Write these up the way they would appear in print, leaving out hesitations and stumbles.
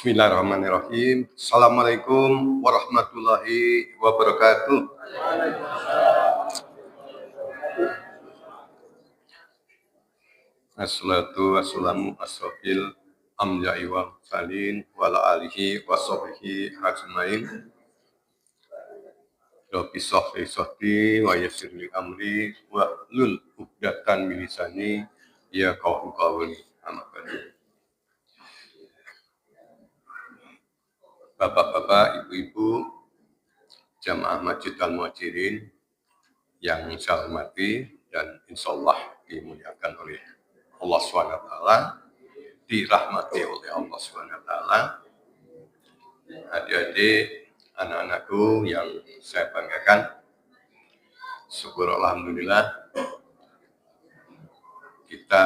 Bismillahirrahmanirrahim. Assalamualaikum warahmatullahi wabarakatuh. Assalatu wassalamu asrofil amja'i wa salin wa ala alihi wa sahbihi ajmain. Rabbi sahli sahli wa yassirli amri wa hlul 'uqdatan min lisani yafqahu qawli. Bapak-bapak, ibu-ibu, jamaah Masjid Al-Muhajirin yang saya hormati dan insya Allah dimuliakan oleh Allah SWT, dirahmati oleh Allah SWT. Adik-adik, anak-anakku yang saya banggakan, syukur alhamdulillah kita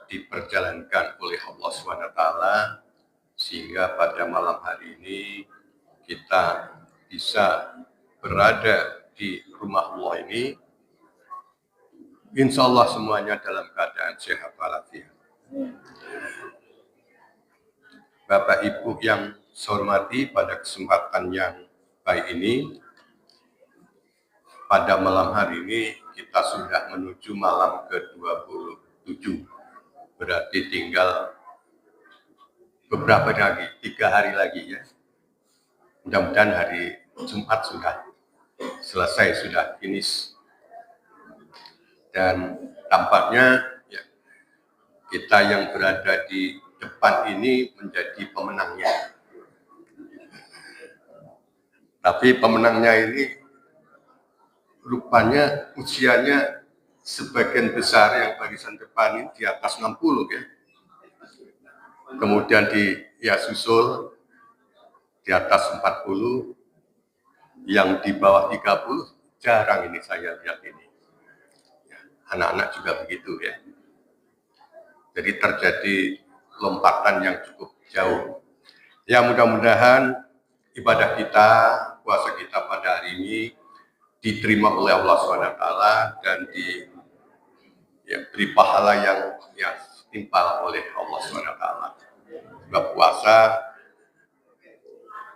diperjalankan oleh Allah SWT sehingga pada malam hari ini kita bisa berada di rumah Allah ini, insya Allah semuanya dalam keadaan sehat walafiat. Bapak Ibu yang saya hormati, pada kesempatan yang baik ini, pada malam hari ini kita sudah menuju malam ke-27, berarti tinggal beberapa lagi, 3 hari lagi ya. Mudah-mudahan hari Jumat sudah selesai, sudah finish. Dan tampaknya ya, kita yang berada di depan ini menjadi pemenangnya. Tapi pemenangnya ini rupanya usianya sebagian besar yang barisan depan ini di atas 60 ya. Kemudian susul di atas 40, yang di bawah 30 jarang ini saya lihat ini. Anak-anak juga begitu ya. Jadi terjadi lompatan yang cukup jauh. Ya mudah-mudahan ibadah kita, puasa kita pada hari ini diterima oleh Allah SWT dan diberi pahala yang setimpal oleh Allah SWT. Sebab puasa,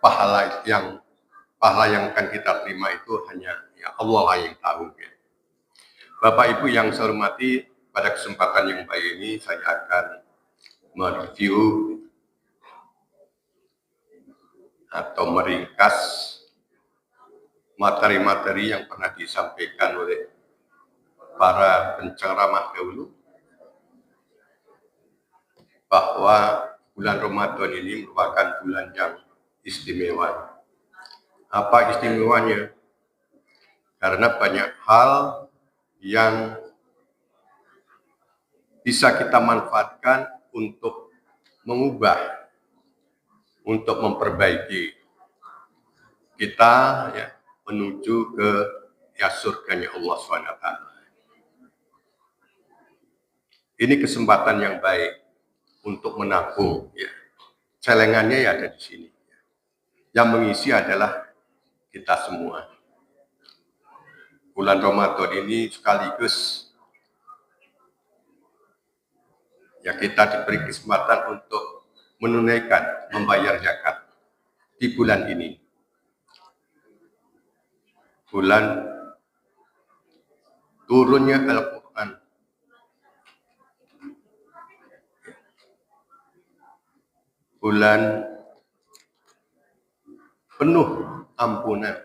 pahala yang akan kita terima itu hanya Allah lah yang tahu ya. Bapak Ibu yang saya hormati, pada kesempatan yang baik ini saya akan mereview atau meringkas materi-materi yang pernah disampaikan oleh para penceramah dahulu, bahwa bulan Ramadan ini merupakan bulan yang istimewa. Apa istimewanya? Karena banyak hal yang bisa kita manfaatkan untuk mengubah, untuk memperbaiki kita ya, menuju ke surganya Allah SWT. Ini kesempatan yang baik untuk menabung ya. Celengannya ya ada di sini. Yang mengisi adalah kita semua. Bulan Ramadan ini sekaligus ya kita diberi kesempatan untuk menunaikan, membayar zakat di bulan ini. Bulan turunnya Al-Quran. Bulan penuh ampunan.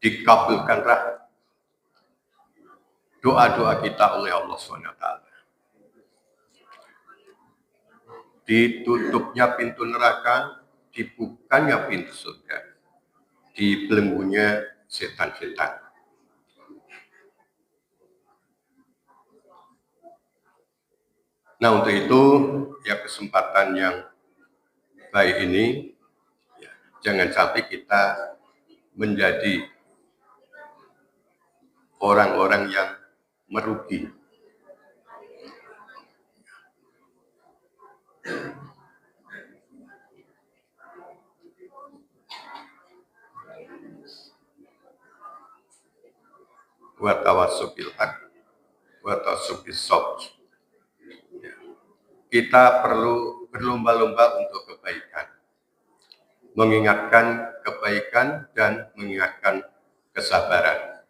Dikabulkanlah doa-doa kita oleh Allah SWT. Ditutupnya pintu neraka, dibukanya pintu surga, dibelenggunya setan-setan. Nah untuk itu ya kesempatan yang baik ini ya, jangan sampai kita menjadi orang-orang yang merugi. Wa tawassubil haq wa tawassubil sabr. Kita perlu berlomba-lomba untuk kebaikan. mengingatkan kebaikan dan mengingatkan kesabaran.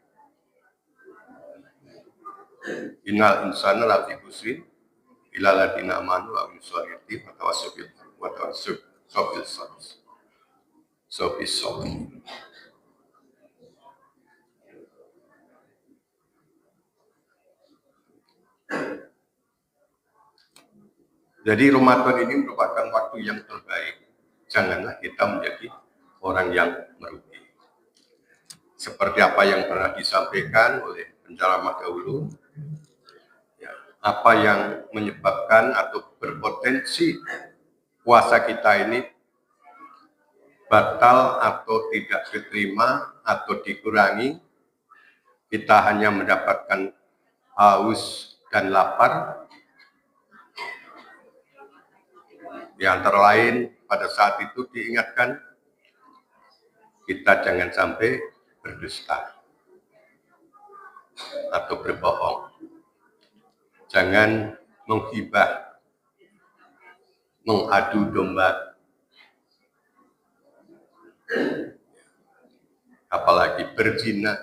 Innal insana lafi khusrin illa alladziina aamanu wa 'amilus shalihati wa tawassaw bil sabr. Jadi Ramadan ini merupakan waktu yang terbaik. Janganlah kita menjadi orang yang merugi. Seperti apa yang pernah disampaikan oleh penceramah dahulu, ya, apa yang menyebabkan atau berpotensi puasa kita ini batal atau tidak diterima atau dikurangi, kita hanya mendapatkan haus dan lapar. Di antara lain, pada saat itu diingatkan, kita jangan sampai berdusta atau berbohong. Jangan menghibah, mengadu domba, apalagi berzina.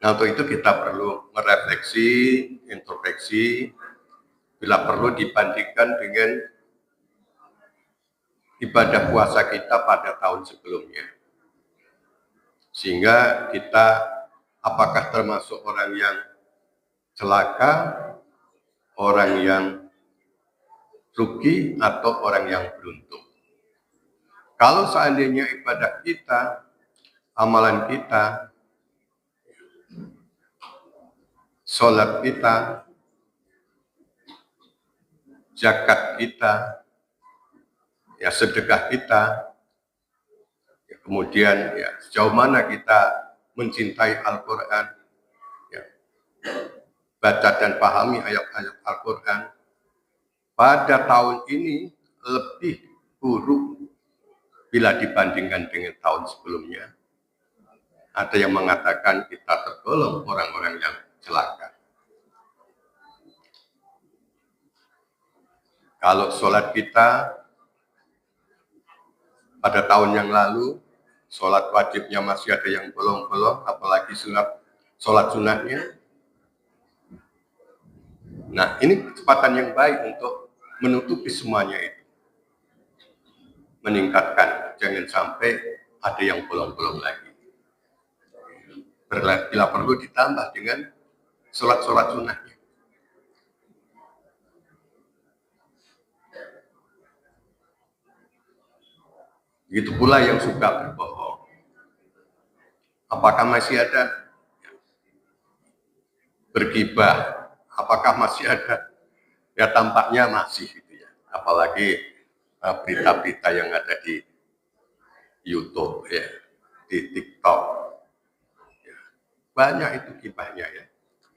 Nah, untuk itu kita perlu merefleksi, introspeksi, bila perlu dibandingkan dengan ibadah puasa kita pada tahun sebelumnya. Sehingga kita apakah termasuk orang yang celaka, orang yang rugi, atau orang yang beruntung. Kalau seandainya ibadah kita, amalan kita, sholat kita, zakat kita, ya sedekah kita, ya, kemudian ya sejauh mana kita mencintai Al-Quran, ya, baca dan pahami ayat-ayat Al-Quran, pada tahun ini lebih buruk bila dibandingkan dengan tahun sebelumnya. Ada yang mengatakan kita tergolong orang-orang yang celaka. Kalau sholat kita pada tahun yang lalu, sholat wajibnya masih ada yang bolong-bolong, apalagi sholat sunatnya. Nah, ini kesempatan yang baik untuk menutupi semuanya itu. Meningkatkan, jangan sampai ada yang bolong-bolong lagi. Bila perlu ditambah dengan sholat-sholat sunatnya. Begitu pula yang suka berbohong. Apakah masih ada bergibah? Apakah masih ada? Ya tampaknya masih gitu ya. Apalagi berita-berita yang ada di YouTube ya, di TikTok. Ya, banyak itu gibahnya ya.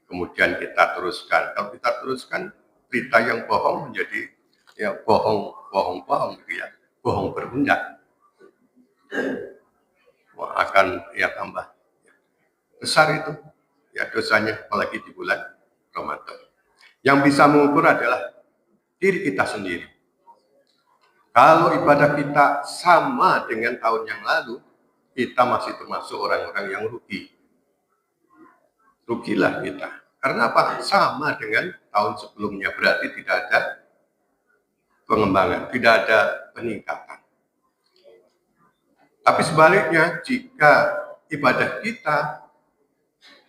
Kemudian kita teruskan. Kalau kita teruskan berita yang bohong menjadi ya bohong gitu ya. Bohong berundak. Akan ya tambah besar itu ya dosanya, apalagi di bulan Ramadan. Yang bisa mengukur adalah diri kita sendiri. Kalau ibadah kita sama dengan tahun yang lalu, kita masih termasuk orang-orang yang rugi. Rugilah kita. Karena apa? Sama dengan tahun sebelumnya, berarti tidak ada pengembangan, tidak ada peningkatan. Tapi sebaliknya, jika ibadah kita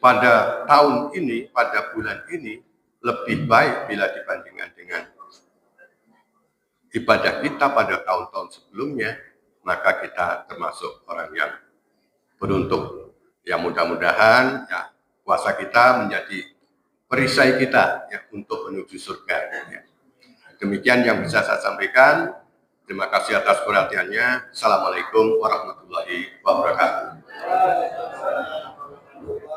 pada tahun ini, pada bulan ini, lebih baik bila dibandingkan dengan ibadah kita pada tahun-tahun sebelumnya, maka kita termasuk orang yang beruntung. Ya mudah-mudahan ya puasa kita menjadi perisai kita ya untuk menuju surga. Ya. Demikian yang bisa saya sampaikan. Terima kasih atas perhatiannya. Assalamualaikum warahmatullahi wabarakatuh.